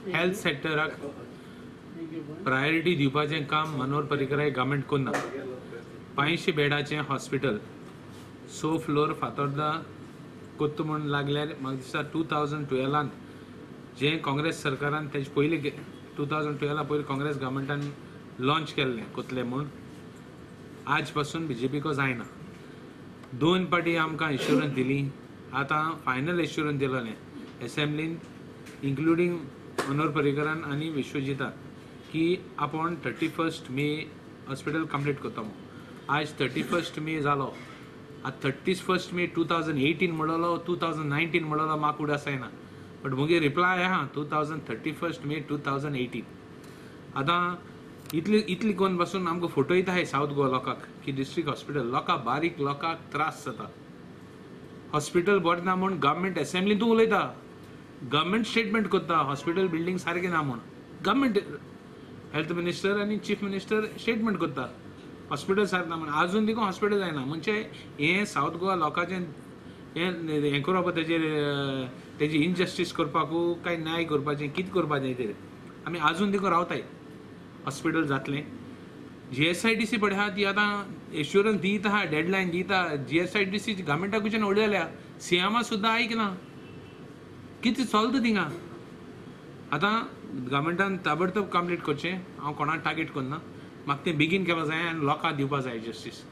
Health सेक्टराक priority दिवपाचें काम Manohar पर्रीकरान government करना. 500 बेडाचें हॉस्पिटल 6 फ्लोर फातोर्डा कोत्ता म्हूण लागल्यार म्हाका दिसता 2012 जें काँग्रेस सरकारान तेजे पयलीं 2012 पयलीं काँग्रेस गव्हर्मेंटान लॉन्च केल्लें कोतलें म्हूण आज पासून BJP को जायना. 2 पाटी आमकां इन्शुरन्स दिली. आतां फायनल इन्शुरन्स दिलोलें असेंब्लीन इन्क्लुडींग मनोहर पर्रीकरान आनी विश्वजिता की आपूण 31 मे हॉस्पिटल कंप्लीट करता म्हणून. आज 31 मे जालो. आतां 31 मे 2018 म्हणलो 2019 म्हणलो म्हाका उडास येना. बट मुगे रिप्लाय आहा 31 मे 2018. आतां इतली कोण पासून आमकां फोटो येता हाय साऊथ गोवा लोकांक की डिस्ट्रिक्ट हॉस्पिटल लोकांक बारीक लोकांक त्रास जाता. हॉस्पिटल बरें ना म्हूण गव्हर्मेंट असेंब्लीन तूं उलयता. गव्हर्मेंट स्टेटमेंट करता हॉस्पिटल बिल्डींग सारकें ना म्हूण. गव्हर्मेंट हेल्थ मिनिस्टर आनी चीफ मिनिस्टर स्टेटमेंट करता हॉस्पिटल सारकें ना म्हूण. आजून देखून हॉस्पिटल जायना. म्हणजे हें साऊथ गोवा लोकांचें हें करप तेजी इनजस्टीस करपाकू काय न्याय करपाचें कितें करपाचें हेचेर आमी आजून देखून रावताय. हॉस्पिटल जातलें. GSIDC पळय आहा ती आतां एश्युरन्स दीत आहा डेडलायन दिता. GSIDC गव्हर्मेंटा कडच्यान उडयल्या. CMा सुद्दां आयकना. कितें चलता थिंगा. आतां गव्हर्मेंटान ताबडतोब कंप्लीट करचें. हांव कोणाक टार्गेट करना. म्हाका तें बेगीन केलो जाय आनी लोकांक दिवपा जाय जस्टीस.